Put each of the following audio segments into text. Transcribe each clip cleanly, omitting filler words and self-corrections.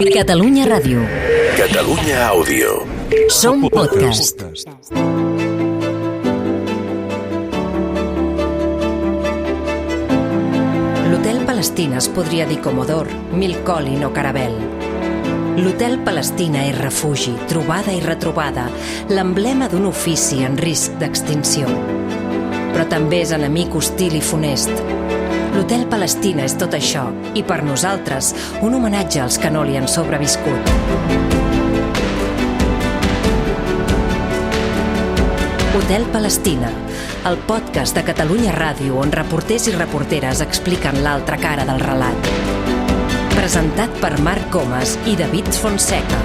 Catalunya Ràdio. Catalunya Àudio. Som podcast. L'Hotel Palestina es podria dir Comodor, Milcolin o Caravelle. L'Hotel Palestina és refugi, trobada i retrobada, l'emblema d'un ofici en risc d'extinció. Però també és enemic hostil i funest. L'Hotel Palestina és tot això, i per nosaltres, un homenatge als que no li han sobreviscut. Hotel Palestina, el podcast de Catalunya Ràdio on reporters i reporteres expliquen l'altra cara del relat. Presentat per Marc Comas i David Fonseca.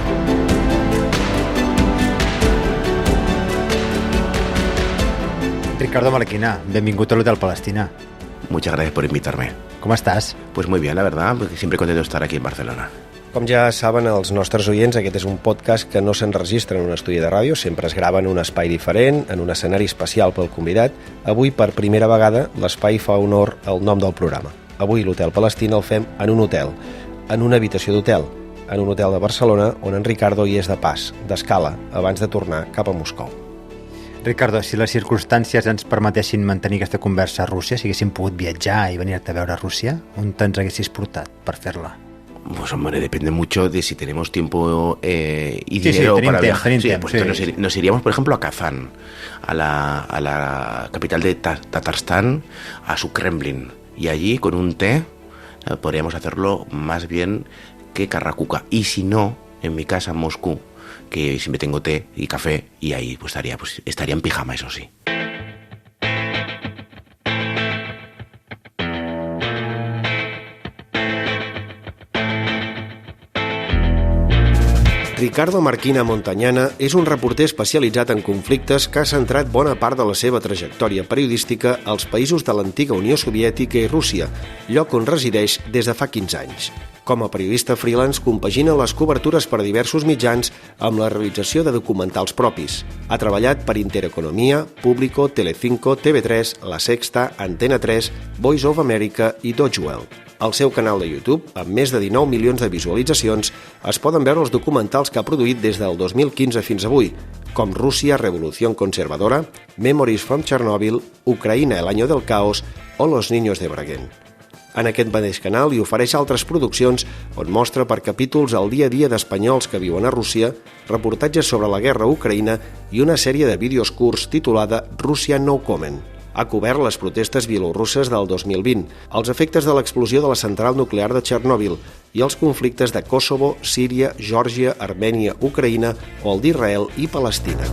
Ricardo Marquina, benvingut a l'Hotel Palestina. Muchas gracias por invitarme. Com estàs? Pues muy bien, la verdad, porque siempre contento de estar aquí en Barcelona. Com ja saben els nostres oients, aquest és un podcast que no s'enregistra en un estudi de ràdio, sempre es grava en un espai diferent, en un escenari especial pel convidat. Avui, per primera vegada, l'espai fa honor al nom del programa. Avui l'Hotel Palestina el fem en un hotel, en una habitació d'hotel, en un hotel de Barcelona on en Ricardo hi és de pas, d'escala, abans de tornar cap a Moscou. Ricardo, si les circumstàncies ens permetessin mantenir aquesta conversa a Rússia, si haguéssim pogut viatjar i venir-te a veure a Rússia, on te'ns haguessis portat per fer-la? Pues hombre, depende mucho de si tenemos tiempo y dinero para viajar. Nos iríamos, por ejemplo, a Kazán, a la capital de Tatarstan, a su Kremlin. Y allí, con un té, podríamos hacerlo más bien que Carracuca. Y si no, en mi casa en Moscú, que siempre tengo té y café, y ahí pues estaría en pijama, eso sí. Ricardo Marquina Montañana és un reporter especialitzat en conflictes que ha centrat bona part de la seva trajectòria periodística als països de l'antiga Unió Soviètica i Rússia, lloc on resideix des de fa 15 anys. Com a periodista freelance compagina les cobertures per a diversos mitjans amb la realització de documentals propis. Ha treballat per Intereconomia, Público, Telecinco, TV3, La Sexta, Antena 3, Voice of America i Deutsche Welle. Al seu canal de YouTube, amb més de 19 milions de visualitzacions, es poden veure els documentals que ha produït des del 2015 fins avui, com Rússia, Revolución Conservadora, Memories from Chernobyl, Ucraïna, el año del caos o Los niños de Breguén. En aquest mateix canal hi ofereix altres produccions on mostra per capítols el dia a dia d'espanyols que viuen a Rússia, reportatges sobre la guerra a Ucraïna i una sèrie de vídeos curts titulada Russia No Comment. Ha cobert les protestes bielorusses del 2020, els efectes de l'explosió de la central nuclear de Chernobyl i els conflictes de Kosovo, Síria, Geòrgia, Armènia, Ucraïna o el d'Israel i Palestina.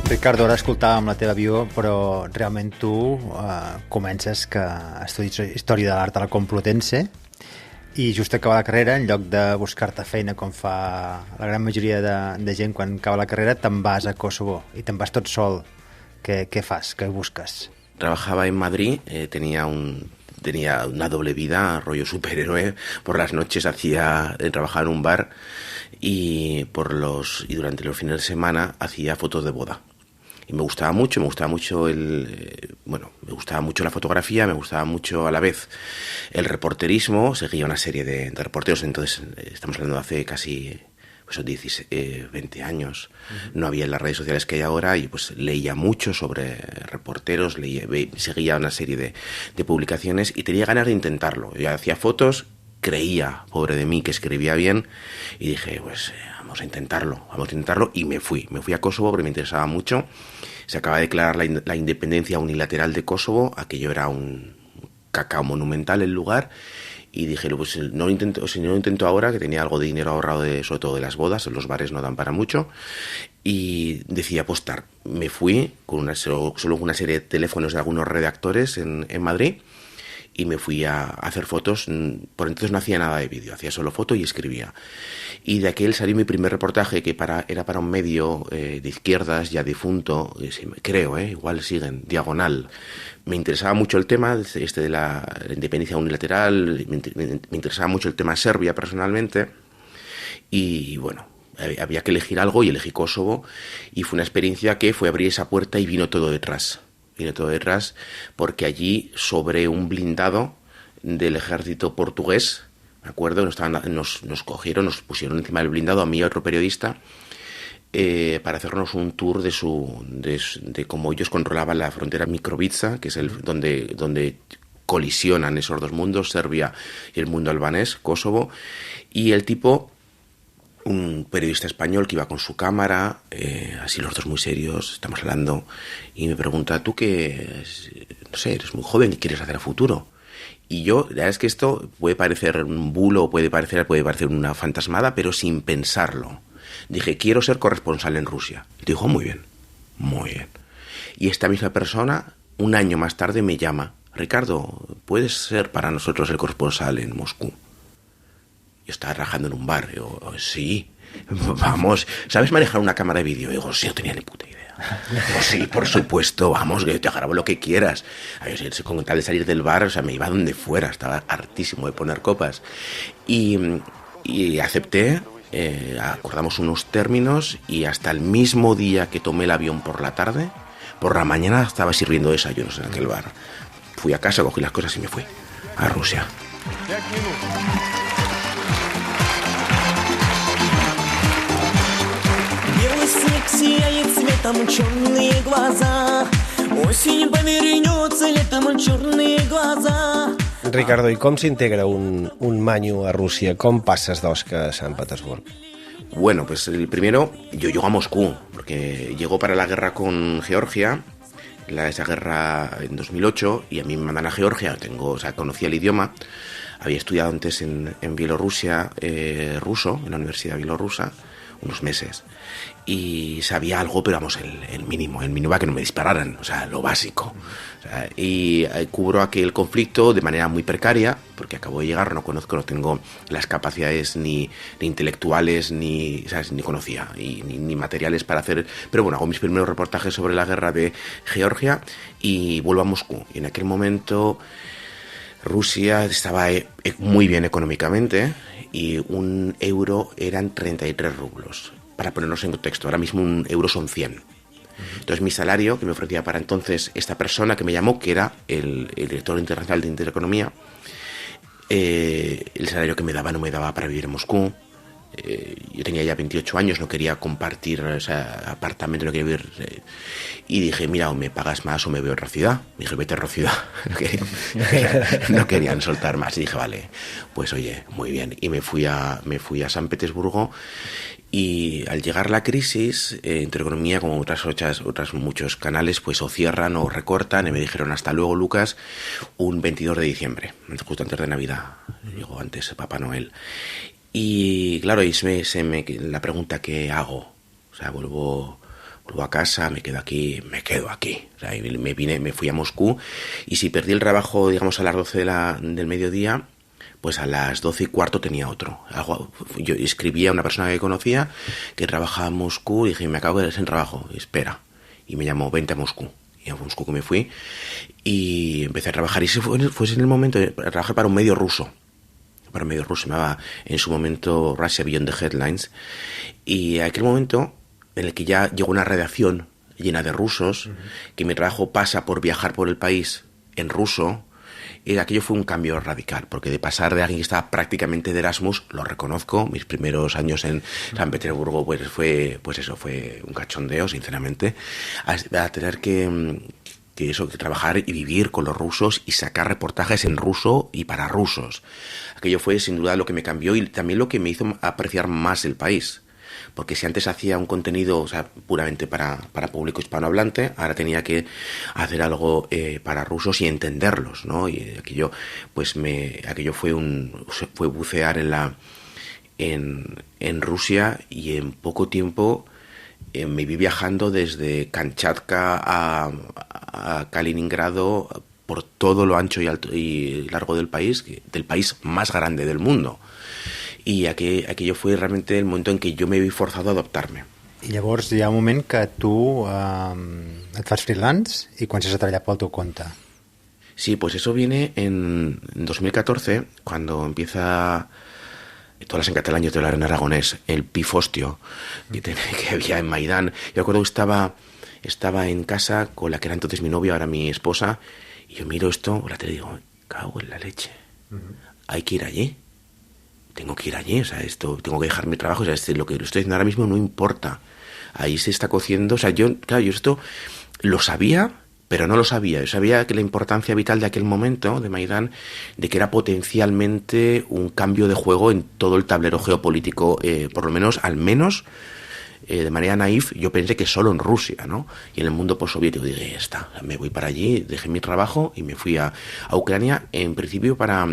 Ricardo, ara escoltàvem la teva bio, però realment tu comences que estudis Història de l'Art a la Complutense i just acaba la carrera, en lloc de buscar-te feina com fa la gran majoria de gent quan acaba la carrera, te'n vas a Kosovo i te'n vas tot sol. Què fas? Què busques? Trabajaba en Madrid, tenía una doble vida, rollo superhéroe. Por las noches trabajaba en un bar y durante los fines de semana hacía fotos de boda. Y me gustaba mucho la fotografía, me gustaba mucho a la vez el reporterismo, seguía una serie de reporteros, entonces estamos hablando de hace casi 20 años, no había las redes sociales que hay ahora y pues leía mucho sobre reporteros, seguía una serie de publicaciones y tenía ganas de intentarlo. Yo hacía fotos, creía, pobre de mí, que escribía bien y dije, pues vamos a intentarlo y me fui a Kosovo porque me interesaba mucho. Se acaba de declarar la independencia unilateral de Kosovo, aquello era un cacao monumental el lugar y dije, pues no lo intento ahora, que tenía algo de dinero ahorrado sobre todo de las bodas, los bares no dan para mucho y decidí apostar. Me fui con solo una serie de teléfonos de algunos redactores en Madrid y me fui a hacer fotos. Por entonces no hacía nada de vídeo, hacía solo foto y escribía. Y de aquel salió mi primer reportaje, que era para un medio de izquierdas, ya difunto, creo, igual siguen, Diagonal. Me interesaba mucho el tema de la independencia unilateral, me interesaba mucho el tema Serbia personalmente. Y bueno, había que elegir algo y elegí Kosovo. Y fue una experiencia que fue abrir esa puerta y vino todo detrás porque allí sobre un blindado del ejército portugués, me acuerdo, nos cogieron, nos pusieron encima del blindado, a mí y a otro periodista, para hacernos un tour de cómo ellos controlaban la frontera Mitrovica, que es donde colisionan esos dos mundos, Serbia y el mundo albanés, Kosovo, y el tipo, un periodista español que iba con su cámara, así los dos muy serios, estamos hablando, y me pregunta, tú que, no sé, eres muy joven y quieres hacer a futuro. Y yo, la verdad es que esto puede parecer un bulo, puede parecer una fantasmada, pero sin pensarlo. Dije, quiero ser corresponsal en Rusia. Y dijo, muy bien, muy bien. Y esta misma persona, un año más tarde, me llama, Ricardo, ¿puedes ser para nosotros el corresponsal en Moscú? Yo estaba trabajando en un bar. Digo, sí, vamos, ¿sabes manejar una cámara de vídeo? Digo, sí, no tenía ni puta idea. Digo, sí, por supuesto, vamos, que te grabo lo que quieras. Con tal de salir del bar, o sea, me iba donde fuera, estaba hartísimo de poner copas. Y acepté, acordamos unos términos y hasta el mismo día que tomé el avión por la tarde, por la mañana estaba sirviendo desayunos en aquel bar. Fui a casa, cogí las cosas y me fui a Rusia. Сияет цветом черные глаза. Осень повернется летом черные глаза. Ricardo, ¿y com s'integra un manyo a Rússia? Com passes d'Osca a Sant Petersburg? Bueno, pues el primero, yo llego a Moscú, porque llegó para la guerra con Georgia, esa guerra en 2008, y a mí me mandan a Georgia, conocía el idioma, había estudiado antes en Bielorrusia, ruso, en la Universidad Bielorrusa, unos meses, y sabía algo, pero vamos, el mínimo para que no me dispararan, o sea, lo básico. O sea, y cubro aquel conflicto de manera muy precaria, porque acabo de llegar, no tengo las capacidades ni intelectuales, ni conocía, ni materiales para hacer, pero bueno, hago mis primeros reportajes sobre la guerra de Georgia y vuelvo a Moscú. Y en aquel momento Rusia estaba muy bien económicamente, y un euro eran 33 rublos. Para ponernos en contexto, ahora mismo un euro son 100. Entonces mi salario, que me ofrecía para entonces esta persona que me llamó, que era el director internacional de Intereconomía, el salario que me daba no me daba para vivir en Moscú. Yo tenía ya 28 años, no quería compartir apartamento, no quería vivir. Y dije, mira, o me pagas más o me veo en otra ciudad. Dije, vete a otra ciudad. No querían soltar más. Y dije, vale, pues oye, muy bien. Y me fui a San Petersburgo. Y al llegar la crisis, Intereconomía, como otras muchos canales, pues o cierran o recortan. Y me dijeron, hasta luego, Lucas, un 22 de diciembre, justo antes de Navidad. Llegó antes Papá Noel. Y claro, ahí la pregunta, ¿qué hago? O sea, vuelvo a casa, me quedo aquí. O sea, me fui a Moscú, y si perdí el trabajo, digamos, a las 12 del mediodía, pues a las 12:15 tenía otro. Yo escribí a una persona que conocía que trabajaba en Moscú y dije, me acabo de quedar sin trabajo, espera. Y me llamó, vente a Moscú. Y a Moscú que me fui y empecé a trabajar. Y fue en el momento de trabajar para un medio ruso. Se llamaba en su momento Russia Beyond the Headlines, y aquel momento en el que ya llegó una redacción llena de rusos, que mi trabajo pasa por viajar por el país en ruso, y aquello fue un cambio radical, porque de pasar de alguien que estaba prácticamente de Erasmus, lo reconozco, mis primeros años en San Petersburgo fue un cachondeo, sinceramente, a tener que trabajar y vivir con los rusos y sacar reportajes en ruso y para rusos. Aquello fue sin duda lo que me cambió y también lo que me hizo apreciar más el país. Porque si antes hacía un contenido, puramente para público hispanohablante, ahora tenía que hacer algo para rusos y entenderlos, ¿no? Y aquello, fue bucear en Rusia, y en poco tiempo me vi viajando desde Kamchatka a Kaliningrado, por todo lo ancho y alto y largo del país más grande del mundo. I aquello fue realmente el momento en que yo me vi forzado a adaptarme. I llavors hi ha un moment que tu et fas freelance i comences a treballar pel teu compte. Sí, pues eso viene en 2014, cuando empieza, tú hablas en catalán, yo te hablaré en aragonés, el pifostio que había en Maidán. Yo recuerdo que estaba en casa con la que era entonces mi novia, ahora mi esposa, y yo miro esto, ahora te digo, cago en la leche. Hay que ir allí. Tengo que ir allí, o sea, esto, tengo que dejar mi trabajo, o sea, lo que estoy haciendo ahora mismo no importa. Ahí se está cociendo, o sea, yo esto lo sabía, pero no lo sabía. Yo sabía que la importancia vital de aquel momento, de Maidán, de que era potencialmente un cambio de juego en todo el tablero geopolítico, por lo menos, de manera naif, yo pensé que solo en Rusia, ¿no? Y en el mundo postsoviético dije, ya está, me voy para allí, dejé mi trabajo y me fui a Ucrania, en principio para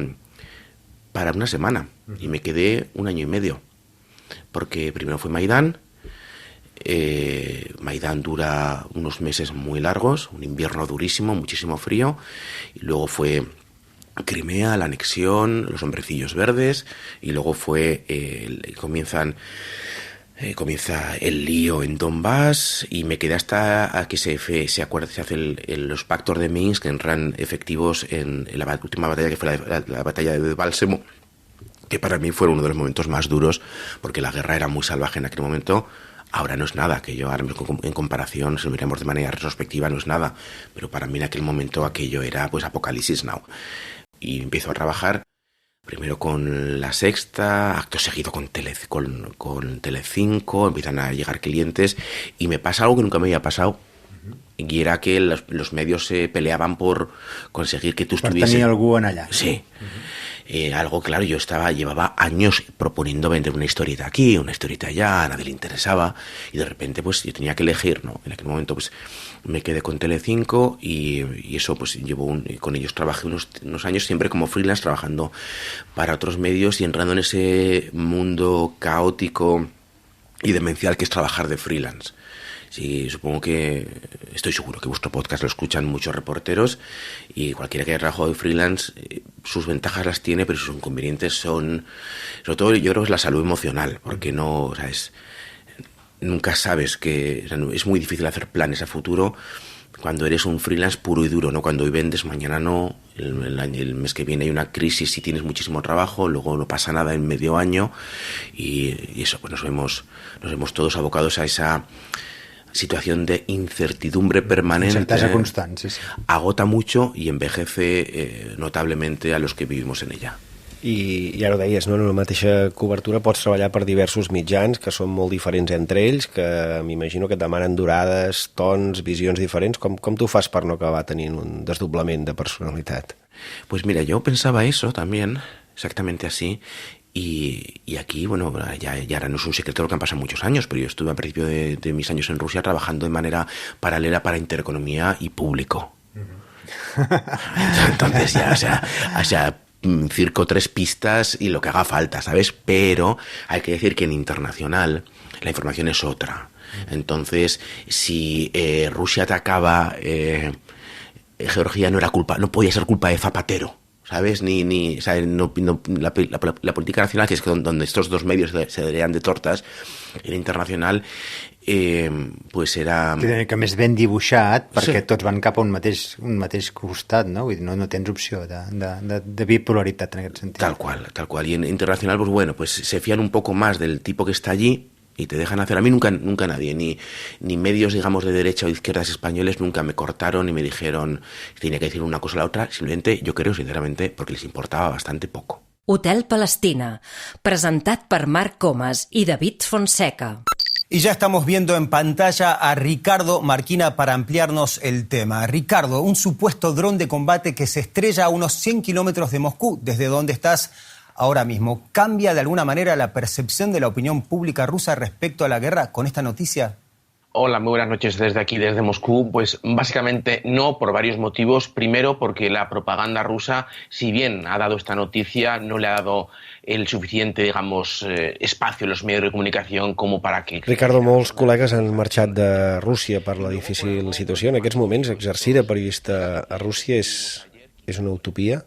una semana, y me quedé 1 año y medio, porque primero fue Maidán. Maidán dura unos meses muy largos, un invierno durísimo, muchísimo frío, y luego fue Crimea, la anexión, los hombrecillos verdes, y luego comienza el lío en Donbass, y me quedé hasta que se hacen los pactos de Minsk, que entran efectivos en la última batalla, que fue la batalla de Bálsamo, que para mí fue uno de los momentos más duros, porque la guerra era muy salvaje en aquel momento. Ahora no es nada, que yo ahora mismo en comparación, si lo miramos de manera retrospectiva, no es nada, pero para mí en aquel momento aquello era pues apocalipsis now. Y empiezo a trabajar primero con La Sexta, acto seguido con Telecinco, empiezan a llegar clientes y me pasa algo que nunca me había pasado, y era que los medios se peleaban por conseguir que tú estuvieses... ¿Tenía algú en allá? Sí. Algo, claro, llevaba años proponiendo vender una historieta aquí, una historieta allá, a nadie le interesaba, y de repente pues yo tenía que elegir, ¿no? En aquel momento pues me quedé con Telecinco y eso pues con ellos trabajé unos años siempre como freelance, trabajando para otros medios y entrando en ese mundo caótico y demencial que es trabajar de freelance. Sí, estoy seguro que vuestro podcast lo escuchan muchos reporteros, y cualquiera que haya trabajado de freelance, sus ventajas las tiene, pero sus inconvenientes son, sobre todo yo creo que es la salud emocional, porque nunca sabes es muy difícil hacer planes a futuro cuando eres un freelance puro y duro, ¿no? Cuando hoy vendes, mañana no, el mes que viene hay una crisis y tienes muchísimo trabajo, luego no pasa nada en medio año, y eso, pues nos vemos todos abocados a esa situación de incertidumbre permanente. Incertesa constant, sí. Agota mucho y envejece notablemente a los que vivimos en ella. I ara ho deies, no? En una mateixa cobertura pots treballar per diversos mitjans que són molt diferents entre ells, que m'imagino que et demanen durades, tons, visions diferents. Com tu fas per no acabar tenint un desdoblament de personalitat? Pues mira, yo pensaba eso también, exactamente así. Y aquí, bueno, ya ahora no es un secreto lo que han pasado muchos años, pero yo estuve al principio de mis años en Rusia trabajando de manera paralela para Intereconomía y Público. Entonces ya, o sea, circo 3 pistas y lo que haga falta, ¿sabes? Pero hay que decir que en internacional la información es otra. Entonces, si Rusia atacaba Georgia, no podía ser culpa de Zapatero, ¿sabes? O sea, la política nacional, que es donde estos dos medios se darían de tortas, era internacional, pues era... Que més ben dibuixat, perquè sí, tots van cap a un mateix costat, no? Vull dir, no tens opció de bipolaritat en aquest sentit. Tal cual. Y en internacional, pues bueno, pues se fían un poco más del tipo que está allí y te dejan hacer. A mí nunca nadie, ni medios, digamos, de derecha o de izquierdas españoles, nunca me cortaron ni me dijeron que tenía que decir una cosa o la otra. Simplemente, yo creo, sinceramente, porque les importaba bastante poco. Hotel Palestina, presentat per Marc Comas y David Fonseca. Y ya estamos viendo en pantalla a Ricardo Marquina para ampliarnos el tema. Ricardo, un supuesto dron de combate que se estrella a unos 100 kilómetros de Moscú, desde donde estás ahora mismo. ¿Cambia de alguna manera la percepción de la opinión pública rusa respecto a la guerra con esta noticia? Hola, muy buenas noches desde aquí, desde Moscú. Pues básicamente no, por varios motivos. Primero, porque la propaganda rusa, si bien ha dado esta noticia, no le ha dado el suficiente, digamos, espacio en los medios de comunicación como para que... Ricardo, molts col·legues han marxat de Rússia per la difícil situació. En aquests moments, exercir de periodista a Rússia és una utopia?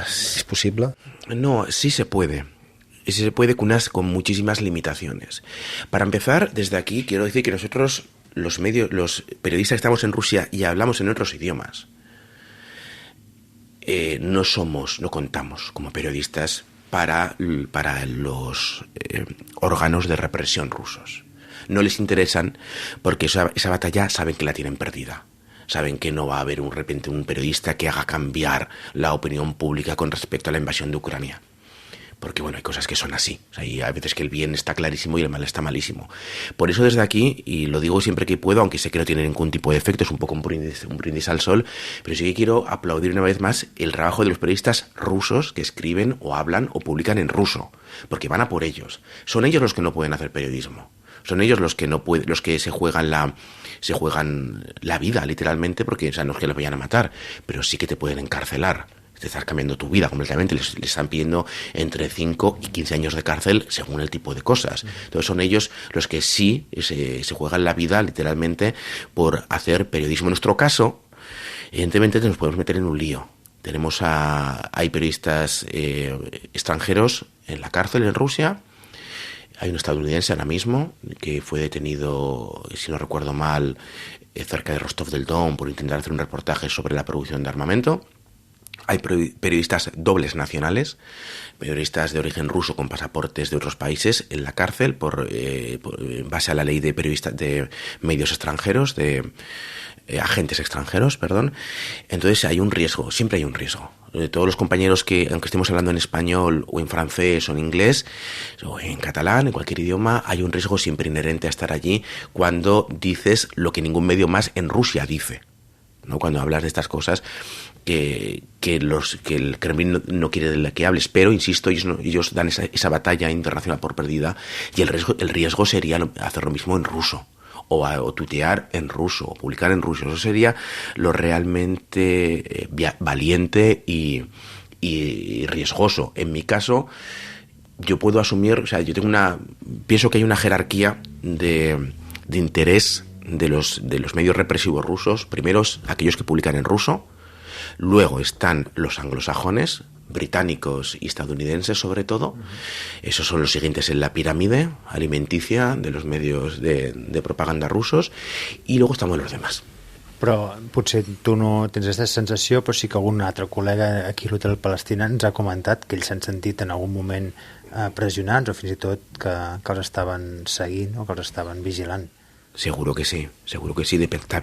¿Es posible? No, sí se puede. Y se puede con muchísimas limitaciones. Para empezar, desde aquí quiero decir que nosotros, los periodistas que estamos en Rusia y hablamos en otros idiomas, no contamos como periodistas para los órganos de represión rusos. No les interesan porque esa batalla saben que la tienen perdida. saben que no va a haber de repente un periodista que haga cambiar la opinión pública con respecto a la invasión de Ucrania. Porque, bueno, hay cosas que son así. O sea, y hay veces que el bien está clarísimo y el mal está malísimo. Por eso desde aquí, y lo digo siempre que puedo, aunque sé que no tiene ningún tipo de efecto, es un poco un brindis al sol, pero sí que quiero aplaudir una vez más el trabajo de los periodistas rusos que escriben o hablan o publican en ruso. Porque van a por ellos. Son ellos los que no pueden hacer periodismo. Son ellos los que no pueden, los que se juegan la vida, literalmente, porque, o sea, no es que los vayan a matar, pero sí que te pueden encarcelar. Te estás cambiando tu vida completamente, les están pidiendo entre 5 y 15 años de cárcel según el tipo de cosas. Entonces son ellos los que sí se juegan la vida literalmente por hacer periodismo. En nuestro caso, evidentemente nos podemos meter en un lío. Hay periodistas extranjeros en la cárcel en Rusia. Hay un estadounidense ahora mismo que fue detenido, si no recuerdo mal, cerca de Rostov del Don por intentar hacer un reportaje sobre la producción de armamento. Hay periodistas dobles nacionales, periodistas de origen ruso con pasaportes de otros países en la cárcel en base a la ley de periodistas de medios extranjeros, de agentes extranjeros, perdón. Entonces hay un riesgo, siempre hay un riesgo. Todos los compañeros que, aunque estemos hablando en español o en francés o en inglés o en catalán, en cualquier idioma, hay un riesgo siempre inherente a estar allí cuando dices lo que ningún medio más en Rusia dice, ¿no? Cuando hablas de estas cosas que el Kremlin no quiere de la que hables, pero insisto, ellos dan esa batalla internacional por perdida, y el riesgo sería hacer lo mismo en ruso, o tuitear en ruso, o publicar en ruso. Eso sería lo realmente valiente y riesgoso. En mi caso, yo puedo asumir, o sea, pienso que hay una jerarquía de interés de los medios represivos rusos. Primero, aquellos que publican en ruso. Luego están los anglosajones, británicos y estadounidenses sobre todo. Esos son los siguientes en la pirámide alimenticia de los medios de propaganda rusos. I luego estamos los demás. Però potser tu no tens aquesta sensació, però sí que algun altre col·lega aquí a l'Hotel Palestina ens ha comentat que ells s'han sentit en algun moment pressionats o fins i tot que els estaven seguint o que els estaven vigilant. Seguro que sí.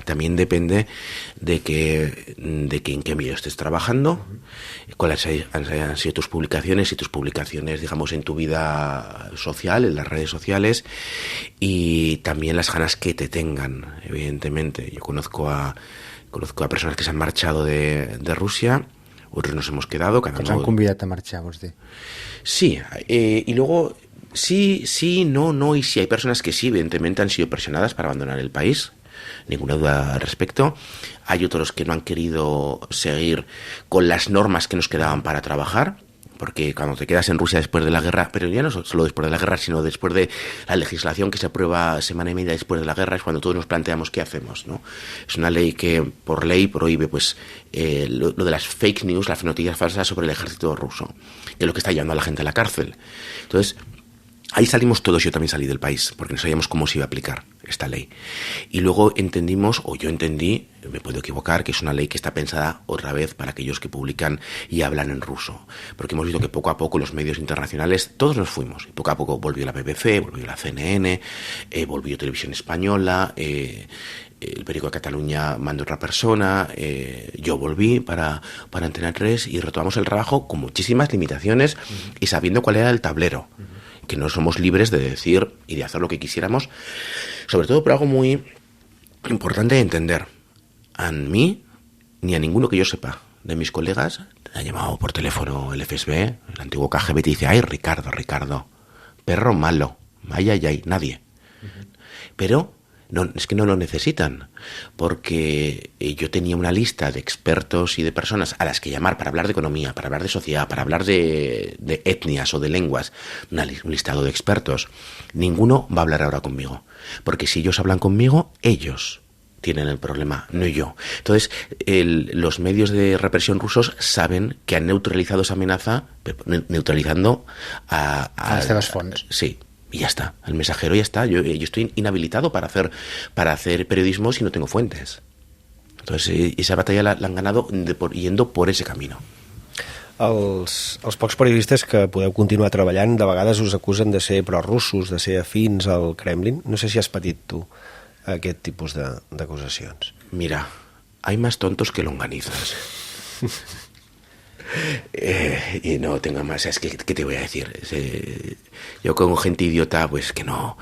También depende de en qué medio estés trabajando, cuáles han sido tus publicaciones y tus publicaciones, digamos, en tu vida social, en las redes sociales, y también las ganas que te tengan, evidentemente. Yo conozco a personas que se han marchado de Rusia, otros nos hemos quedado. Que ens han convidat a marxar, vols dir? Sí, y luego... Sí, no, y sí, hay personas que sí, evidentemente han sido presionadas para abandonar el país, ninguna duda al respecto. Hay otros que no han querido seguir con las normas que nos quedaban para trabajar, porque cuando te quedas en Rusia después de la guerra, pero ya no solo después de la guerra, sino después de la legislación que se aprueba semana y media después de la guerra, es cuando todos nos planteamos qué hacemos, ¿no? Es una ley que por ley prohíbe lo de las fake news, las noticias falsas sobre el ejército ruso, que es lo que está llevando a la gente a la cárcel. Entonces, ahí salimos todos, yo también salí del país, porque no sabíamos cómo se iba a aplicar esta ley. Y luego entendimos, o yo entendí, me puedo equivocar, que es una ley que está pensada otra vez para aquellos que publican y hablan en ruso. Porque hemos visto que poco a poco los medios internacionales, todos nos fuimos. Y poco a poco volvió la BBC, volvió la CNN, volvió Televisión Española, el periódico de Cataluña mandó otra persona, yo volví para Antena 3 y retomamos el trabajo con muchísimas limitaciones y sabiendo cuál era el tablero. Que no somos libres de decir y de hacer lo que quisiéramos, sobre todo por algo muy importante de entender. A mí, ni a ninguno que yo sepa de mis colegas, me ha llamado por teléfono el FSB, el antiguo KGB, y dice: ay, Ricardo, perro malo, ay, nadie. Pero no, es que no lo necesitan, porque yo tenía una lista de expertos y de personas a las que llamar para hablar de economía, para hablar de sociedad, para hablar de etnias o de lenguas, un listado de expertos. Ninguno va a hablar ahora conmigo, porque si ellos hablan conmigo, ellos tienen el problema, no yo. Entonces, los medios de represión rusos saben que han neutralizado esa amenaza, neutralizando a las seves fonts. Sí. Y ya está, el mensajero ya está. Yo estoy inhabilitado para hacer periodismo si no tengo fuentes. Entonces, esa batalla la han ganado yendo por ese camino. Els pocs periodistes que podeu continuar treballant, de vegades us acusen de ser prorussos, de ser afins al Kremlin. No sé si has patit tu aquest tipus d'acusacions. Mira, hay más tontos que longanizas. Y no tengo más. Es que, ¿qué te voy a decir? Yo con gente idiota, pues que no.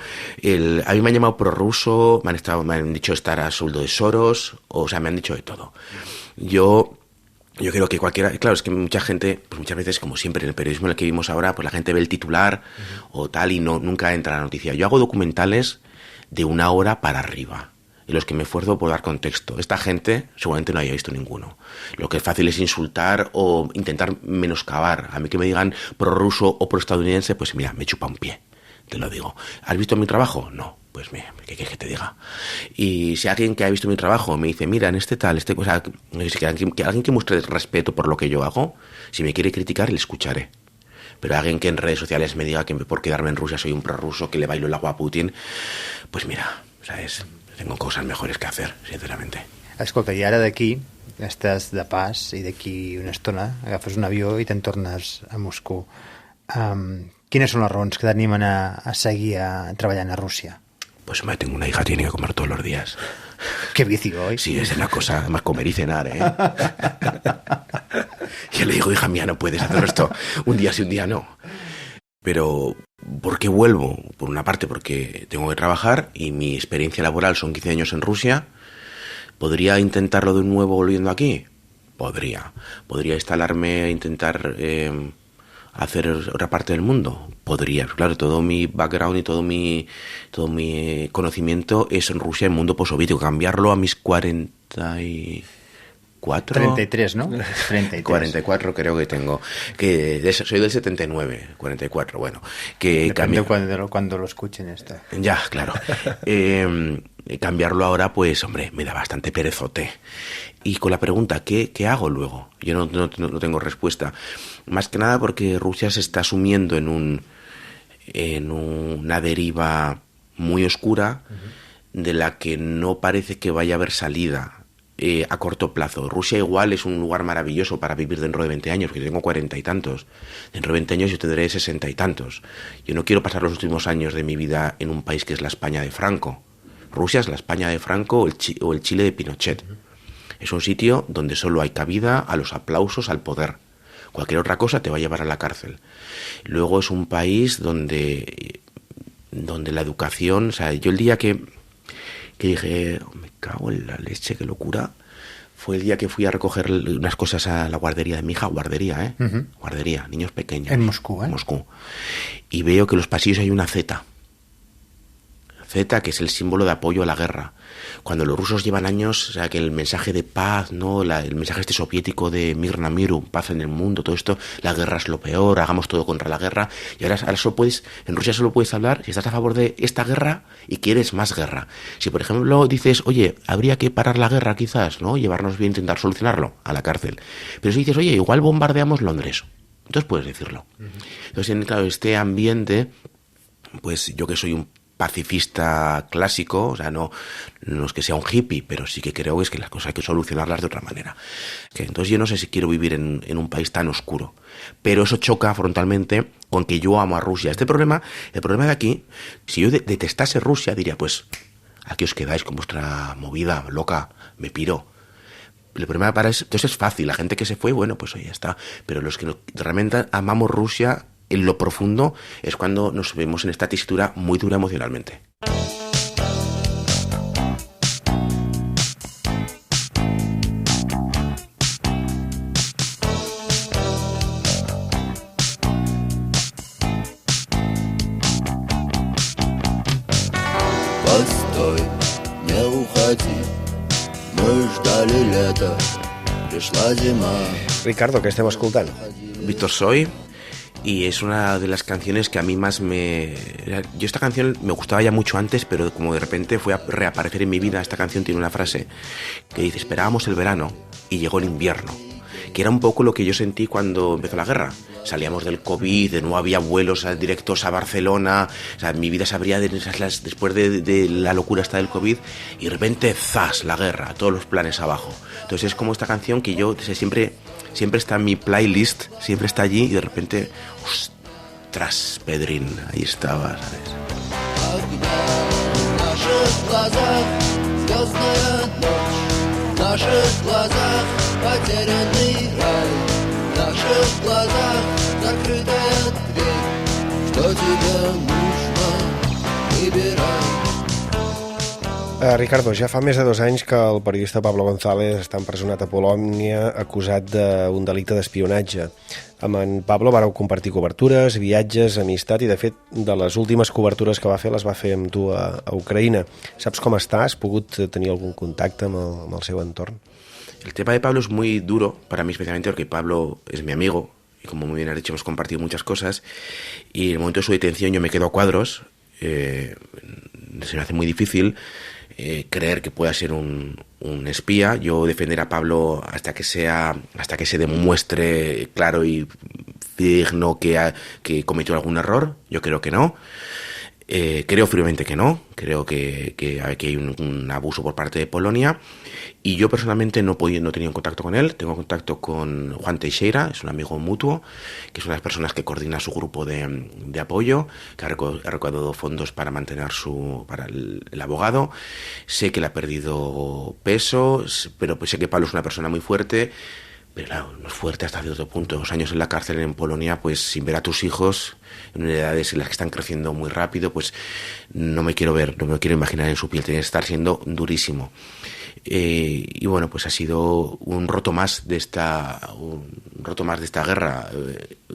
A mí me han llamado prorruso, me han dicho estar a sueldo de Soros, o sea, me han dicho de todo. Yo creo que cualquiera... Claro, es que mucha gente, pues muchas veces, como siempre en el periodismo en el que vivimos ahora, pues la gente ve el titular o tal y nunca entra la noticia. Yo hago documentales de 1 hora para arriba, en los que me esfuerzo por dar contexto. Esta gente seguramente no haya visto ninguno. Lo que es fácil es insultar o intentar menoscabar. A mí que me digan prorruso o proestadounidense, pues mira, me chupa un pie, te lo digo. ¿Has visto mi trabajo? No. Pues mira, ¿qué quieres que te diga? Y si alguien que ha visto mi trabajo me dice, mira, en o sea, alguien que muestre respeto por lo que yo hago, si me quiere criticar, le escucharé. Pero alguien que en redes sociales me diga que por quedarme en Rusia soy un prorruso, que le bailo el agua a Putin, pues mira, ¿sabes? Tengo coses mejores que hacer, sinceramente. Escolta, i ara d'aquí estàs de pas i d'aquí una estona agafes un avió i te'n tornes a Moscou. Quines són les raons que t'animen a seguir treballant a Rússia? Pues hombre, tengo una hija, tiene que comer todos los días. Qué vicio hoy. Sí, es una cosa, más comer y cenar, ¿eh? Yo le digo, hija mía, no puedes hacer esto un día sí, un día no. Pero, ¿por qué vuelvo? Por una parte, porque tengo que trabajar y mi experiencia laboral son 15 años en Rusia. ¿Podría intentarlo de nuevo volviendo aquí? Podría. ¿Podría instalarme e intentar hacer otra parte del mundo? Podría. Claro, todo mi background y todo mi conocimiento es en Rusia, en el mundo postsoviético. Cambiarlo a mis 44... 33, ¿no? 33. 44 creo que tengo. Soy del 79, 44, bueno. Depende cuando lo escuchen esto. Ya, claro. Cambiarlo ahora, pues, hombre, me da bastante perezote. Y con la pregunta, ¿qué hago luego? Yo no tengo respuesta. Más que nada porque Rusia se está sumiendo en una deriva muy oscura de la que no parece que vaya a haber salida a corto plazo. Rusia igual es un lugar maravilloso para vivir dentro de 20 años, porque yo tengo 40 y tantos. Dentro de 20 años yo tendré 60 y tantos. Yo no quiero pasar los últimos años de mi vida en un país que es la España de Franco. Rusia es la España de Franco o el Chile de Pinochet. Es un sitio donde solo hay cabida a los aplausos, al poder. Cualquier otra cosa te va a llevar a la cárcel. Luego es un país donde la educación... O sea, yo el día que dije, me cago en la leche, qué locura, fue el día que fui a recoger unas cosas a la guardería de mi hija. Guardería, ¿eh? Guardería, niños pequeños. En Moscú, ¿eh? Moscú. Y veo que en los pasillos hay una Z. Z, que es el símbolo de apoyo a la guerra. Cuando los rusos llevan años, o sea, que el mensaje de paz, ¿no? El mensaje este soviético de Mirna Miru, paz en el mundo, todo esto, la guerra es lo peor, hagamos todo contra la guerra. Y ahora solo en Rusia solo puedes hablar si estás a favor de esta guerra y quieres más guerra. Si, por ejemplo, dices, oye, habría que parar la guerra quizás, ¿no? Llevarnos bien, intentar solucionarlo, a la cárcel. Pero si dices, oye, igual bombardeamos Londres, entonces puedes decirlo. Entonces, claro, este ambiente, pues yo que soy un pacifista clásico, o sea, no es que sea un hippie, pero sí que creo que es que las cosas hay que solucionarlas de otra manera. Entonces yo no sé si quiero vivir en un país tan oscuro, pero eso choca frontalmente con que yo amo a Rusia. El problema de aquí, si yo detestase Rusia, diría, pues aquí os quedáis con vuestra movida loca, me piro. El problema entonces es fácil, la gente que se fue, bueno, pues oye, ya está, pero los que realmente amamos Rusia en lo profundo es cuando nos vemos en esta tesitura muy dura emocionalmente. Постой, не уходи, мы ждали лето, пришла zima. Ricardo, què estem escoltant? Víctor Soy. Y es una de las canciones que a mí más me... Yo esta canción me gustaba ya mucho antes, pero como de repente fue a reaparecer en mi vida, esta canción tiene una frase que dice, esperábamos el verano y llegó el invierno, que era un poco lo que yo sentí cuando empezó la guerra. Salíamos del COVID, no había vuelos directos a Barcelona, o sea, mi vida se abría después de la locura esta del COVID, y de repente, ¡zas!, la guerra, todos los planes abajo. Entonces es como esta canción que yo siempre está en mi playlist, siempre está allí, y de repente, ostras, Pedrín, ahí estaba, ¿sabes? наших глазах потерянный рай, в наших глазах закрытая дверь. Что тебе нужно, выбирай. Ricardo, ja fa més de 2 anys que el periodista Pablo González està empresonat a Polònia acusat d'un delicte d'espionatge. Amb en Pablo vareu compartir cobertures, viatges, amistat i, de fet, de les últimes cobertures que va fer les va fer amb tu a Ucraïna. Saps com està? Has pogut tenir algun contacte amb el seu entorn? El tema de Pablo es muy duro para mí, especialmente porque Pablo es mi amigo y, como muy bien has dicho, hemos compartido muchas cosas, y en el momento de su detención yo me quedo a cuadros. Se me hace muy difícil creer que pueda ser un espía. Yo defender a Pablo hasta que se demuestre claro y digno que cometió algún error. Yo creo que no. Creo firmemente que no. Creo que hay un abuso por parte de Polonia. Y yo personalmente no he tenido contacto con él. Tengo contacto con Juan Teixeira, es un amigo mutuo, que es una de las personas que coordina su grupo de apoyo, que ha recaudado fondos para mantener para el abogado. Sé que le ha perdido peso, pero pues sé que Pablo es una persona muy fuerte. Pero claro, no es fuerte hasta cierto punto. 2 años en la cárcel en Polonia, pues sin ver a tus hijos, en edades en las que están creciendo muy rápido, pues no me quiero imaginar en su piel. Tiene que estar siendo durísimo. Y bueno, pues ha sido un roto más de esta guerra.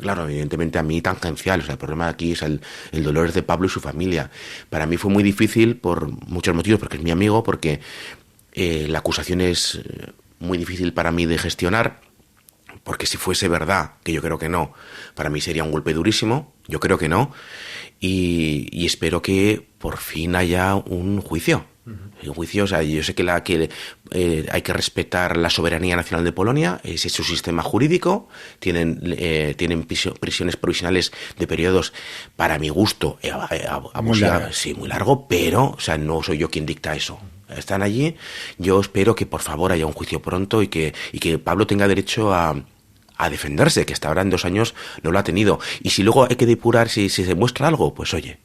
Claro, evidentemente a mí tangencial. O sea, el problema aquí es el dolor de Pablo y su familia. Para mí fue muy difícil por muchos motivos, porque es mi amigo, porque la acusación es muy difícil para mí de gestionar, porque si fuese verdad, que yo creo que no, para mí sería un golpe durísimo. Yo creo que no, y espero que por fin haya un juicio. Un juicio, o sea, yo sé que hay que respetar la soberanía nacional de Polonia, ese es su sistema jurídico, tienen prisiones provisionales de periodos, para mi gusto, muy largo, pero, o sea, no soy yo quien dicta eso. Están allí, yo espero que por favor haya un juicio pronto y que Pablo tenga derecho a defenderse, que hasta ahora en 2 años no lo ha tenido. Y si luego hay que depurar, si se demuestra algo, pues oye,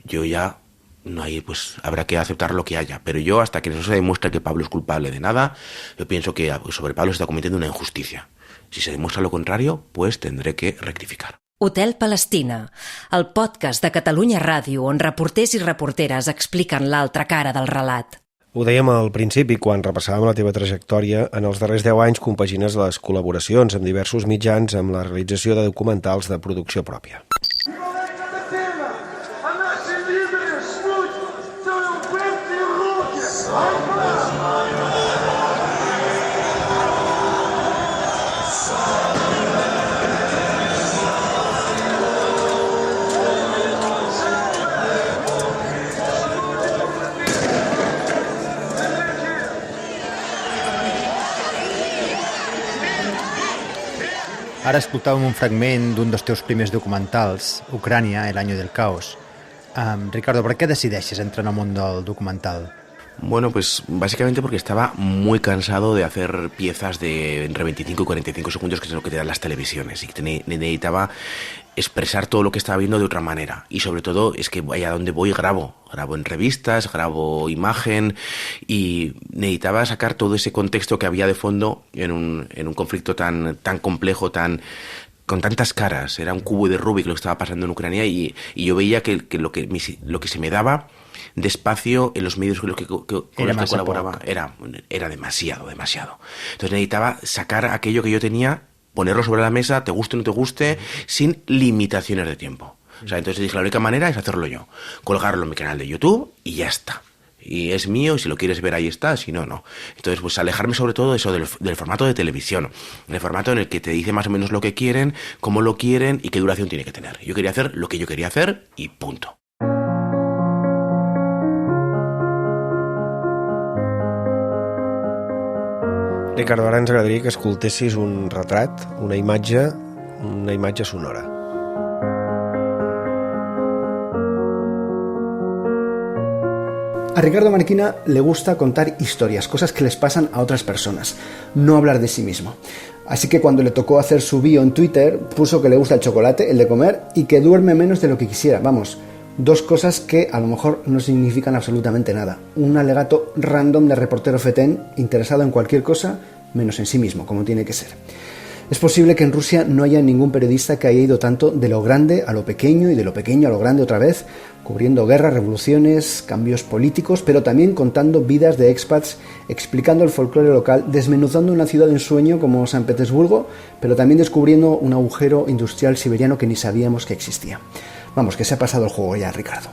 yo ya no hay, pues habrá que aceptar lo que haya. Pero yo, hasta que no se demuestre que Pablo es culpable de nada, yo pienso que sobre Pablo se está cometiendo una injusticia. Si se demuestra lo contrario, pues tendré que rectificar. Hotel Palestina, el podcast de Catalunya Ràdio on reporters i reporteres expliquen l'altra cara del relat. Ho dèiem al principi, quan repassàvem la teva trajectòria. En els darrers 10 anys compagines les col·laboracions amb diversos mitjans amb la realització de documentals de producció pròpia. Ara escoltàvem un fragment d'un dels teus primers documentals, Ucrània, el año del caos. Ricardo, ¿por qué decideixes entrar en el mundo del documental? Bueno, pues básicamente porque estaba muy cansado de hacer piezas de entre 25 y 45 segundos, que es lo que te dan las televisiones, y que necesitaba expresar todo lo que estaba viendo de otra manera. Y sobre todo es que allá donde voy grabo en revistas, grabo imagen, y necesitaba sacar todo ese contexto que había de fondo en un conflicto tan complejo, con tantas caras. Era un cubo de Rubik lo que estaba pasando en Ucrania, y yo veía que lo que se me daba despacio en los medios con los que colaboraba era demasiado. Entonces necesitaba sacar aquello que yo tenía, ponerlo sobre la mesa, te guste o no te guste, sin limitaciones de tiempo. O sea, entonces dije, la única manera es hacerlo yo, colgarlo en mi canal de YouTube y ya está. Y es mío, y si lo quieres ver ahí está, si no, no. Entonces, pues alejarme sobre todo de eso, del formato de televisión, el formato en el que te dice más o menos lo que quieren, cómo lo quieren y qué duración tiene que tener. Yo quería hacer lo que yo quería hacer y punto. Ricardo, ara ens agradaria que escoltessis un retrat, una imatge sonora. A Ricardo Marquina le gusta contar historias, cosas que les pasan a otras personas, no hablar de sí mismo. Así que cuando le tocó hacer su bio en Twitter, puso que le gusta el chocolate, el de comer, y que duerme menos de lo que quisiera. Vamos, Dos cosas que a lo mejor no significan absolutamente nada. Un alegato random de reportero fetén interesado en cualquier cosa menos en sí mismo, como tiene que ser. Es posible que en Rusia no haya ningún periodista que haya ido tanto de lo grande a lo pequeño y de lo pequeño a lo grande otra vez, cubriendo guerras, revoluciones, cambios políticos, pero también contando vidas de expats, explicando el folclore local, desmenuzando una ciudad de ensueño como San Petersburgo, pero también descubriendo un agujero industrial siberiano que ni sabíamos que existía. Vamos, que se ha pasado el juego ya, Ricardo.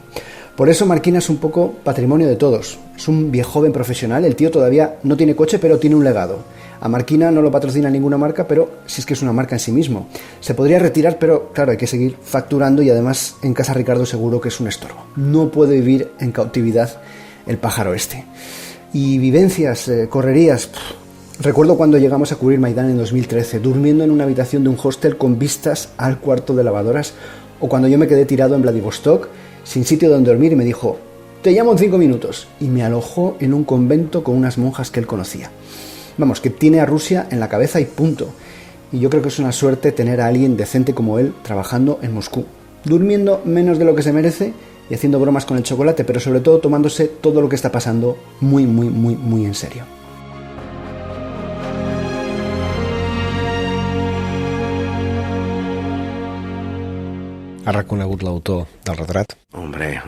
Por eso Marquina es un poco patrimonio de todos. Es un viejoven profesional, el tío todavía no tiene coche, pero tiene un legado. A Marquina no lo patrocina ninguna marca, pero sí es que es una marca en sí mismo. Se podría retirar, pero claro, hay que seguir facturando y además en casa Ricardo seguro que es un estorbo. No puede vivir en cautividad el pájaro este. Y vivencias, correrías... Recuerdo cuando llegamos a cubrir Maidán en 2013, durmiendo en una habitación de un hostel con vistas al cuarto de lavadoras, o cuando yo me quedé tirado en Vladivostok, sin sitio donde dormir, y me dijo, te llamo en 5 minutos, y me alojó en un convento con unas monjas que él conocía. Vamos, que tiene a Rusia en la cabeza y punto. Y yo creo que es una suerte tener a alguien decente como él trabajando en Moscú, durmiendo menos de lo que se merece y haciendo bromas con el chocolate, pero sobre todo tomándose todo lo que está pasando muy, muy, muy, muy en serio. Ha reconegut l'autor del retrat? Hombre,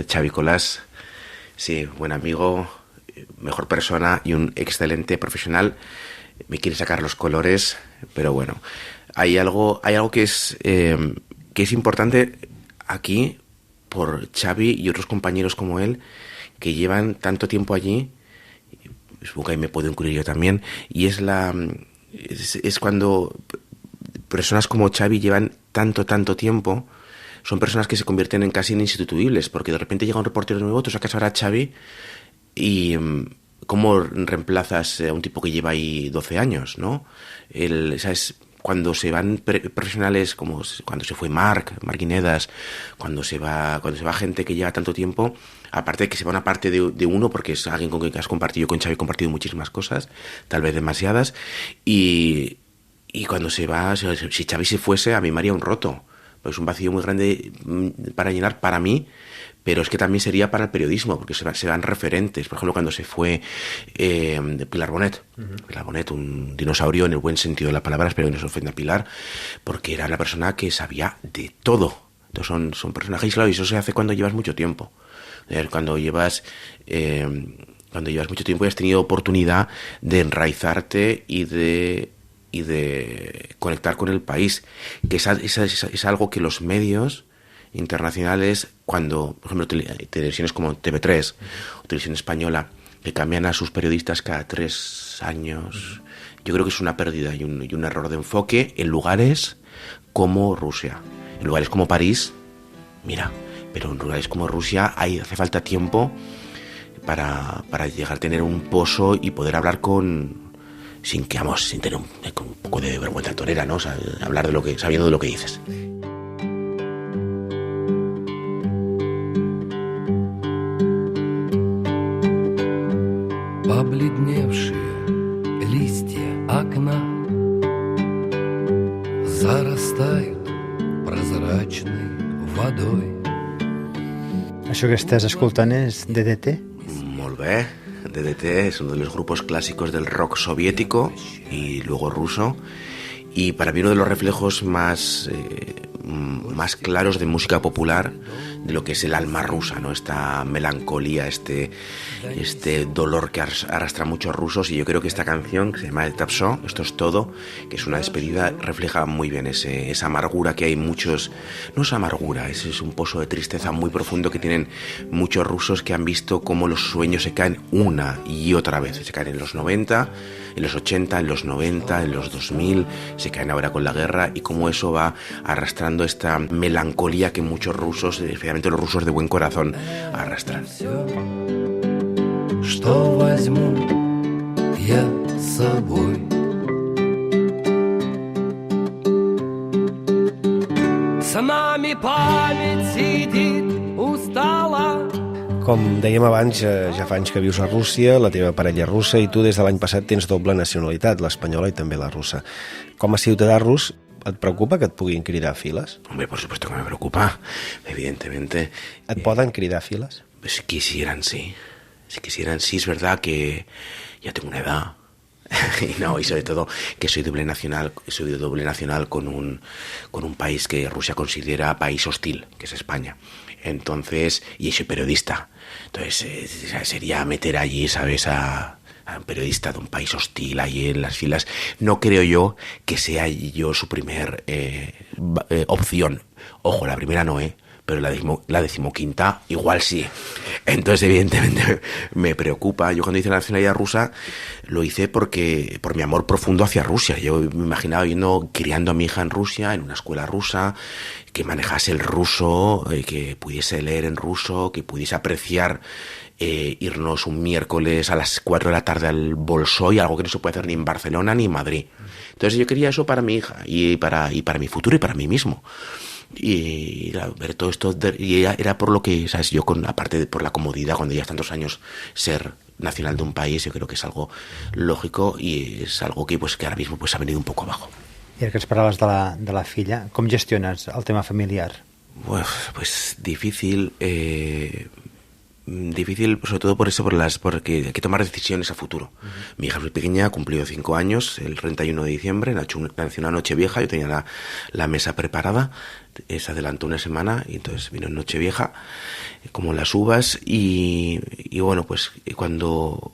Xavi Colás, sí, buen amigo, mejor persona y un excelente profesional. Me quiere sacar los colores, pero bueno, hay algo que es importante aquí por Xavi y otros compañeros como él que llevan tanto tiempo allí. Supongo que ahí me puedo incluir yo también, y es cuando personas como Xavi llevan tanto tiempo, son personas que se convierten en casi insustituibles, porque de repente llega un reportero nuevo, tú sacas ahora a Xavi y ¿cómo reemplazas a un tipo que lleva ahí 12 años, no? ¿Sabes? Cuando se van profesionales, como cuando se fue Marquinedas, cuando se va gente que lleva tanto tiempo, aparte de que se va una parte de uno, porque es alguien con quien has compartido, con Xavi he compartido muchísimas cosas, tal vez demasiadas, y cuando se va, si Xavi se fuese, a mí me haría un roto. Pues un vacío muy grande para llenar para mí, pero es que también sería para el periodismo, porque se van referentes. Por ejemplo, cuando se fue Pilar Bonet. Pilar Bonet, un dinosaurio en el buen sentido de la palabra, espero que no se ofenda a Pilar, porque era una persona que sabía de todo. Entonces son personajes, claro, y eso se hace cuando llevas mucho tiempo. Cuando llevas mucho tiempo y has tenido oportunidad de enraizarte y de conectar con el país, que es algo que los medios internacionales, cuando, por ejemplo, televisiones como TV3 o Televisión Española, que cambian a sus periodistas cada 3 años, yo creo que es una pérdida y un error de enfoque en lugares como Rusia, en lugares como París, mira, pero en lugares como Rusia hace falta tiempo para llegar a tener un pozo y poder hablar sin tener un poco de vergüenza torera, ¿no? O sea, hablar sabiendo de lo que dices. Побледневшие листья окна зарастают прозрачной водой. Això que estàs escoltant és DDT? Molt bé. DDT es uno de los grupos clásicos del rock soviético y luego ruso, y para mí uno de los reflejos más claros de música popular, de lo que es el alma rusa, ¿no? Esta melancolía, este dolor que arrastra a muchos rusos, y yo creo que esta canción, que se llama Tapso, Esto es todo, que es una despedida, refleja muy bien esa amargura que hay muchos, no es amargura, es un pozo de tristeza muy profundo que tienen muchos rusos que han visto cómo los sueños se caen una y otra vez, se caen en los 90, en los 80, en los 90, en los 2000, se caen ahora con la guerra, y cómo eso va arrastrando esta melancolía que muchos rusos, especialmente los rusos de buen corazón, arrastran. Что возьму я с собой? С нами память сидит устала. Com dèiem abans, ja fa anys que vius a Rússia, la teva parella russa, i tu des de l'any passat tens doble nacionalitat, l'espanyola i també la russa. Com a ciutadà rus, Et preocupa que et puguin cridar files? Hombre, por supuesto que me preocupa, evidentemente. Et poden cridar files? Si quisieran, sí. Si quisieran, sí. Es verdad que ya tengo una edad. Y sobre todo que soy doble nacional con un país que Rusia considera país hostil, que es España. Entonces, y soy periodista. Entonces, sería meter allí, ¿sabes?, a un periodista de un país hostil ahí en las filas. No creo yo que sea yo su primer opción. Ojo, la primera no, pero la decimoquinta igual sí. Entonces, evidentemente, me preocupa. Yo cuando hice la nacionalidad rusa lo hice por mi amor profundo hacia Rusia. Yo me imaginaba criando a mi hija en Rusia, en una escuela rusa, que manejase el ruso, que pudiese leer en ruso, que pudiese apreciar irnos un miércoles a las 4 de la tarde al Bolshoi, algo que no se puede hacer ni en Barcelona ni en Madrid. Entonces yo quería eso para mi hija y para mi futuro y para mí mismo. Y ver todo esto, y era por lo que, ¿sabes? Yo, aparte de por la comodidad, cuando llevas tantos años ser nacional de un país, yo creo que es algo lógico y es algo que ahora mismo ha venido un poco abajo. I ara que ens parlaves de la filla, com gestiones el tema familiar? Pues difícil, sobre todo porque hay que tomar decisiones a futuro. Mi hija muy pequeña ha cumplido 5 años, el 31 de diciembre, nació una Nochevieja, yo tenía la mesa preparada, se adelantó una semana y entonces vino Nochevieja, como las uvas, y bueno, pues cuando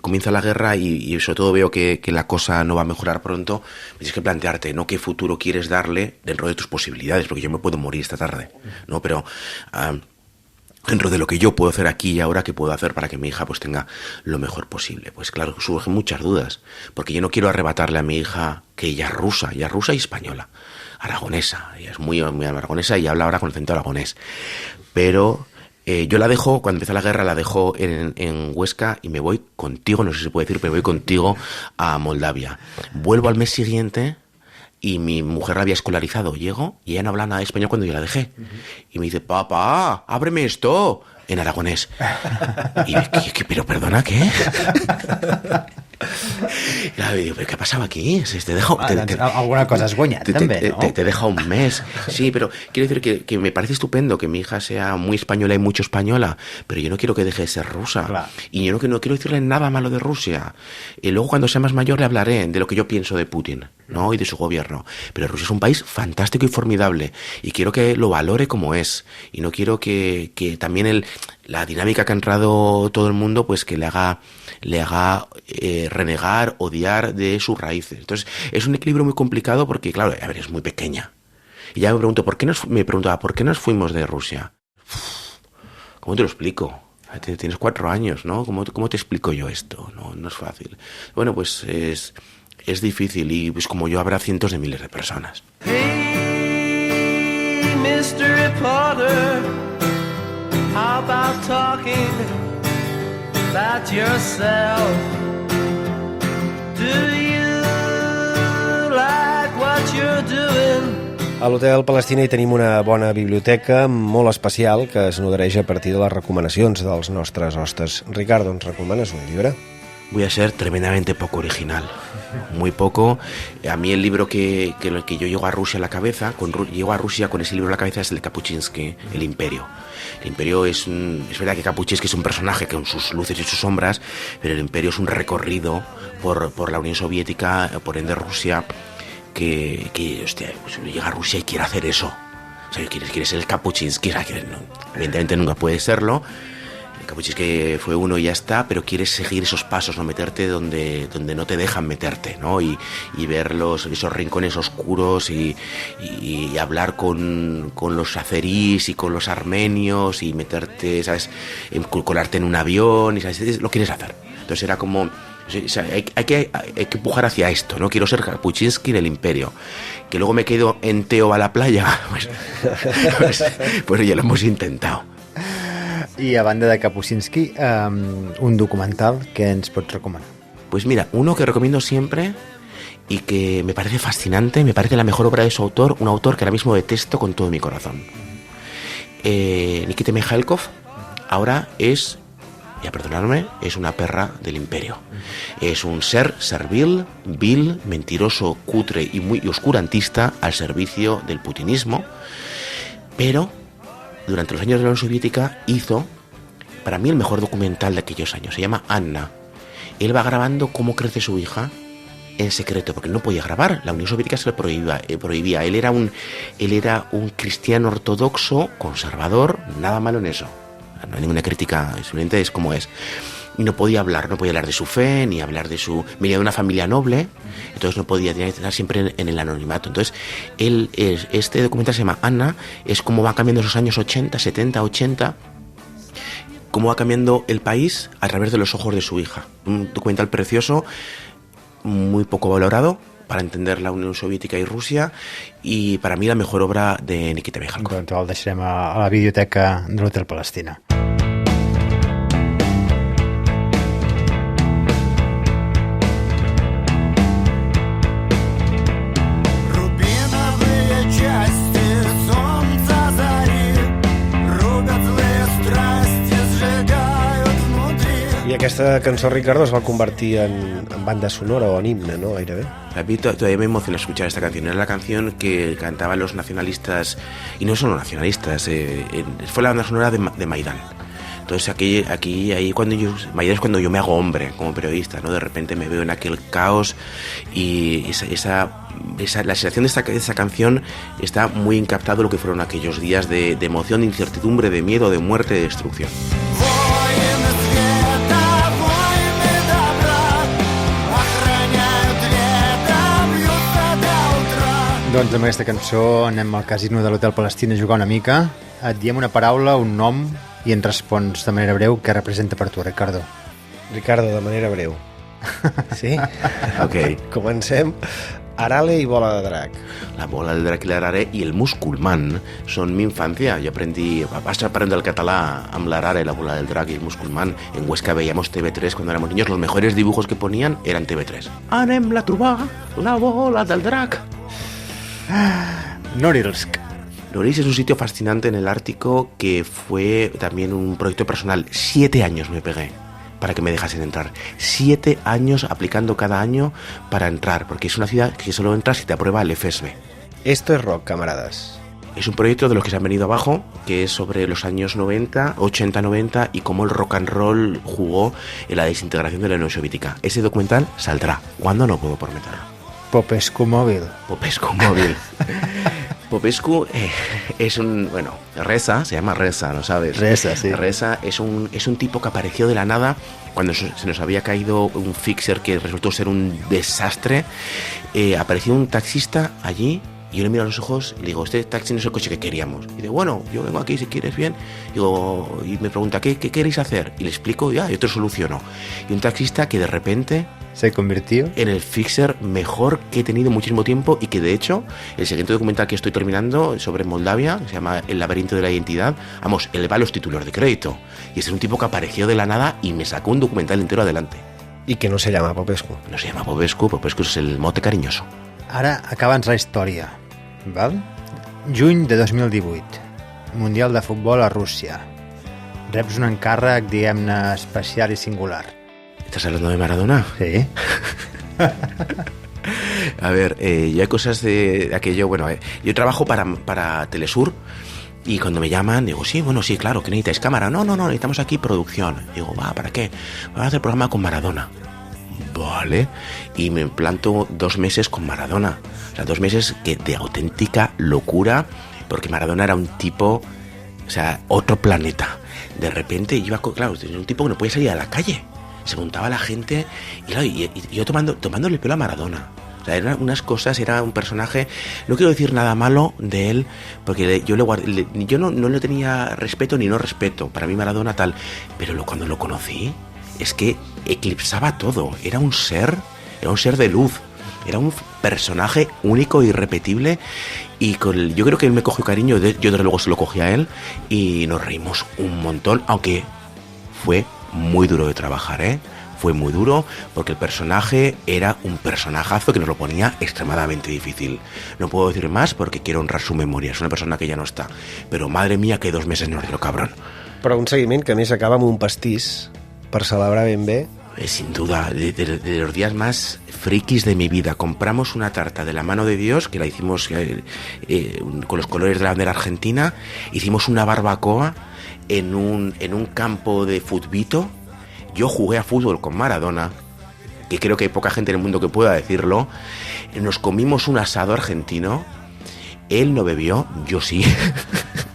comienza la guerra y sobre todo veo que la cosa no va a mejorar pronto, tienes que plantearte, ¿no?, qué futuro quieres darle dentro de tus posibilidades, porque yo me puedo morir esta tarde, ¿no? Pero dentro de lo que yo puedo hacer aquí y ahora, ¿qué puedo hacer para que mi hija pues tenga lo mejor posible? Pues claro, surgen muchas dudas, porque yo no quiero arrebatarle a mi hija que ella es rusa y española, aragonesa, ella es muy aragonesa y habla ahora con acento aragonés, pero yo la dejo, cuando empieza la guerra la dejo en Huesca y me voy contigo, no sé si se puede decir, pero voy contigo a Moldavia. Vuelvo al mes siguiente y mi mujer la había escolarizado. Llego y ella no habla nada de español cuando yo la dejé. Y me dice, papá, ábreme esto, en aragonés. Y yo, pero perdona, ¿qué? Claro, digo, ¿pero qué pasaba aquí? Te dejo, alguna cosa has guanyat, també, no? Te deja un mes. Sí, pero quiero decir que me parece estupendo que mi hija sea muy española y mucho española, pero yo no quiero que deje de ser rusa. Claro. Y yo no quiero decirle nada malo de Rusia. Y luego cuando sea más mayor le hablaré de lo que yo pienso de Putin, ¿no?, y de su gobierno. Pero Rusia es un país fantástico y formidable y quiero que lo valore como es. Y no quiero que también la dinámica que ha entrado todo el mundo, pues que le haga renegar, odiar de sus raíces. Entonces es un equilibrio muy complicado porque, claro, a ver, es muy pequeña. Y ya me pregunto, ¿por qué nos fuimos de Rusia? ¿Cómo te lo explico? Tienes 4 años, ¿no? ¿Cómo te explico yo esto? No es fácil. Bueno, pues es difícil y pues como yo habrá cientos de miles de personas. Hey, Mr. Reporter, how about talking about yourself? Do you like what you're doing? A l'Hotel Palestina hi tenim una bona biblioteca molt especial que es nodreix a partir de les recomanacions dels nostres hostes. Ricardo, ens recomanes un llibre? Voy a ser tremendamente poco original, muy poco. A mí el libro que yo llego a Rusia a la cabeza, llego a Rusia con ese libro a la cabeza, es el de Kapuczynski, El Imperio. El Imperio es verdad que Kapuczynski es un personaje con sus luces y sus sombras, pero el Imperio es un recorrido por la Unión Soviética, por ende Rusia, que hostia, pues uno llega a Rusia y quiere hacer eso. O sea, quiere ser el Kapuczynski, o sea, evidentemente nunca puede serlo. Kapuczynski fue uno y ya está, pero quieres seguir esos pasos, no meterte donde no te dejan meterte, ¿no? Y ver esos rincones oscuros y hablar con los azerís y con los armenios y meterte, ¿sabes?, colarte en un avión, y ¿sabes?, lo quieres hacer. Entonces era como, o sea, hay que empujar hacia esto, ¿no? Quiero ser Kapuczynski en el Imperio. Que luego me quedo en Teo a la playa, pues ya lo hemos intentado. I a banda de Kapuczynski, un documental que ens pots recomanar? Pues mira, uno que recomiendo siempre y que me parece fascinante, me parece la mejor obra de su autor, un autor que ahora mismo detesto con todo mi corazón. Nikita Mikhalkov ahora es y a perdonarme, es una perra del imperio. Es un ser servil, vil, mentiroso, cutre y muy oscurantista al servicio del putinismo, pero durante los años de la Unión Soviética hizo, para mí, el mejor documental de aquellos años. Se llama Anna. Él va grabando cómo crece su hija en secreto, porque no podía grabar. La Unión Soviética se lo prohibía. Él era un cristiano ortodoxo, conservador, nada malo en eso. No hay ninguna crítica, simplemente es como es. Y no podía hablar de su fe, ni hablar de su... Venía de una familia noble, entonces no podía, tenía que estar siempre en el anonimato. Entonces, este documental se llama Anna, es cómo va cambiando esos años 80, 70, 80, cómo va cambiando el país a través de los ojos de su hija. Un documental precioso, muy poco valorado para entender la Unión Soviética y Rusia, y para mí la mejor obra de Nikita Mikhalkov. Doncs el deixarem a la biblioteca de l'Hotel Palestina. Aquesta cançó, Ricardo, es va convertir en banda sonora o en himne, ¿no? Gairebé. A mí todavía me emociona escuchar esta canción. Era la canción que cantaban los nacionalistas, y no solo nacionalistas, fue la banda sonora de Maidán. Entonces ahí Maidán es cuando yo me hago hombre como periodista, ¿no? De repente me veo en aquel caos, y la sensación de esa canción está muy encaptado lo que fueron aquellos días de emoción, de incertidumbre, de miedo, de muerte, de destrucción. Doncs amb aquesta cançó anem al casino de l'Hotel Palestina a jugar una mica. Et diem una paraula, un nom, i ens respons de manera breu què representa per tu, Ricardo. Ricardo, de manera breu. Sí? Ok. Comencem. Arale y bola de drac. La bola del drac i l'arare i el musculman són mi infancia. Yo vas aprendiendo el català amb l'arare, la bola del drac y el musculman. En Huesca veíamos TV3 cuando éramos niños. Los mejores dibujos que ponían eran TV3. Anem a trobar la bola del drac. Norilsk. Norilsk es un sitio fascinante en el Ártico que fue también un proyecto personal. 7 años me pegué para que me dejasen entrar. 7 años aplicando cada año para entrar, porque es una ciudad que solo entras si te aprueba el FSB. Esto es rock, camaradas. Es un proyecto de los que se han venido abajo, que es sobre los años 90, 80-90 y cómo el rock and roll jugó en la desintegración de la Unión Soviética. Ese documental saldrá. ¿Cuándo? No puedo prometerlo. Popescu móvil. Popescu móvil. Popescu es un... Bueno, Reza, se llama Reza, ¿no sabes? Reza, sí. Reza es un tipo que apareció de la nada cuando se nos había caído un fixer que resultó ser un desastre. Apareció un taxista allí y yo le miro a los ojos y le digo, este taxi no es el coche que queríamos. Y dice, bueno, yo vengo aquí si quieres, bien. Y me pregunta, ¿qué queréis hacer? Y le explico, yo te lo soluciono. Y un taxista que de repente... se convirtió en el fixer mejor que he tenido muchísimo tiempo, y que de hecho el siguiente documental que estoy terminando sobre Moldavia, que se llama El laberinto de la identidad, vamos, él va a los títulos de crédito, y ese es un tipo que apareció de la nada y me sacó un documental entero adelante. Y que no se llama Popescu. No se llama Popescu, Popescu és el mote cariñoso. Ara acaba'ns la història, val? Juny de 2018, Mundial de Futbol a Rússia. Reps un encàrrec, diguem-ne, especial i singular. ¿Estás hablando de Maradona? Sí. A ver, ya hay cosas de aquello, bueno, yo trabajo para Telesur, y cuando me llaman, digo, sí, bueno, sí, claro, ¿qué necesitáis? ¿Cámara? No, necesitamos aquí producción. Digo, ¿para qué? Vamos a hacer programa con Maradona. Vale. Y me planto 2 meses con Maradona. O sea, 2 meses de auténtica locura, porque Maradona era un tipo, o sea, otro planeta. De repente iba, claro, un tipo que no podía salir a la calle. Se montaba la gente y yo tomándole el pelo a Maradona. O sea, eran unas cosas, era un personaje... No quiero decir nada malo de él, porque yo no le tenía respeto ni no respeto. Para mí Maradona tal. Pero cuando lo conocí, es que eclipsaba todo. Era un ser de luz. Era un personaje único e irrepetible. Y yo creo que él me cogió cariño, yo desde luego se lo cogí a él, y nos reímos un montón, aunque fue muy duro de trabajar, Fue muy duro porque el personaje era un personajazo que nos lo ponía extremadamente difícil. No puedo decir más porque quiero honrar su memoria. Es una persona que ya no está. Pero madre mía, que 2 meses nos dio, cabrón. Però un seguiment que a més acaba amb un pastís per celebrar ben bé. Sin duda, de los días más frikis de mi vida. Compramos una tarta de la mano de Dios, que la hicimos con los colores de la bandera argentina. Hicimos una barbacoa en un campo de futbito. Yo jugué a fútbol con Maradona, que creo que hay poca gente en el mundo que pueda decirlo. Nos comimos un asado argentino. Él no bebió, yo sí.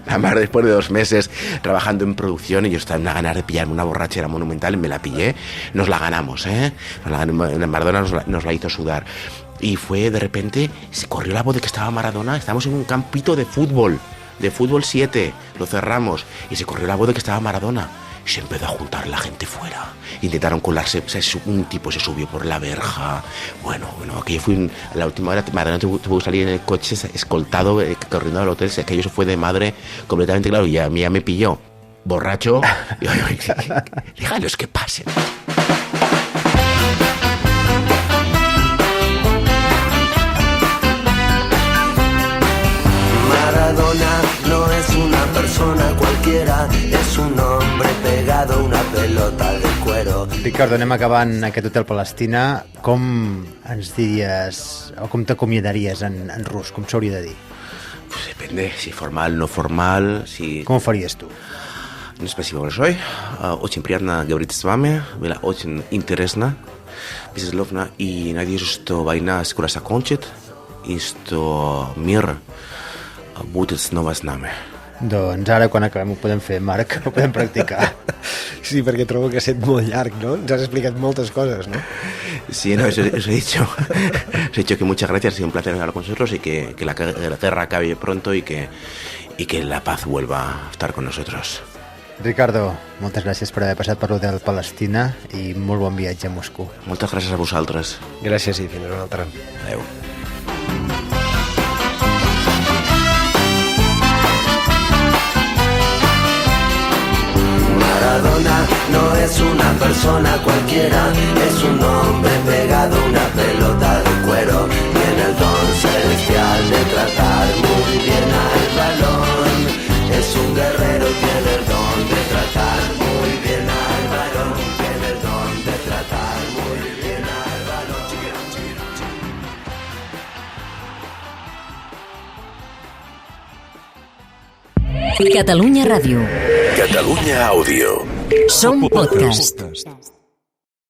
Además, después de 2 meses trabajando en producción, y yo estaba en una ganas de pillarme una borrachera monumental, me la pillé. Nos la ganamos, Maradona nos la hizo sudar. Y fue, de repente, se corrió la voz de que estaba Maradona. Estábamos en un campito de fútbol 7, lo cerramos, y se corrió la voz de que estaba Maradona. Y se empezó a juntar la gente fuera. Intentaron colarse, un tipo se subió por la verja. Bueno, aquello fue la última hora. Maradona tuvo que salir en el coche escoltado, corriendo al hotel. Aquello se fue de madre completamente, claro. Y a mí ya me pilló borracho. Y yo, déjalos que pasen. Maradona no es una persona cualquiera, es un hombre pegado a una pelota de cuero. Ricardo, anem acabant aquest Hotel Palestina. Com ens diries, o com t'acomiadaries en rus? Com s'hauria de dir? Pues depende, si formal, no formal, si... Com ho faries tu? Спасибо большое. Очень приятно говорить с вами. Было очень интересно, безусловно. И надеюсь, что война скоро закончит, и что мир будет снова с nami. Doncs ara, quan acabem, ho podem fer, Marc, ho podem practicar. Sí, perquè trobo que ha estat molt llarg, no? Ens has explicat moltes coses, ¿no? Sí, no, eso he dicho. Os he dicho que muchas gracias, ha sido un placer hablar con vosotros y que la guerra acabe pronto y que la paz vuelva a estar con nosotros. Ricardo, moltes gràcies per haver passat per l'Hotel Palestina i molt bon viatge a Moscou. Moltes gràcies a vosaltres. Gràcies i fins una altra. Adéu. Maradona no es una persona cualquiera, es un hombre pegado a una pelota de cuero. Tiene el don celestial de tratar muy bien al balón. Es un guerrero, tiene el don de tratar muy bien al balón. Tiene el don de tratar muy bien al balón. Catalunya Ràdio. Catalunya Àudio. Som podcast.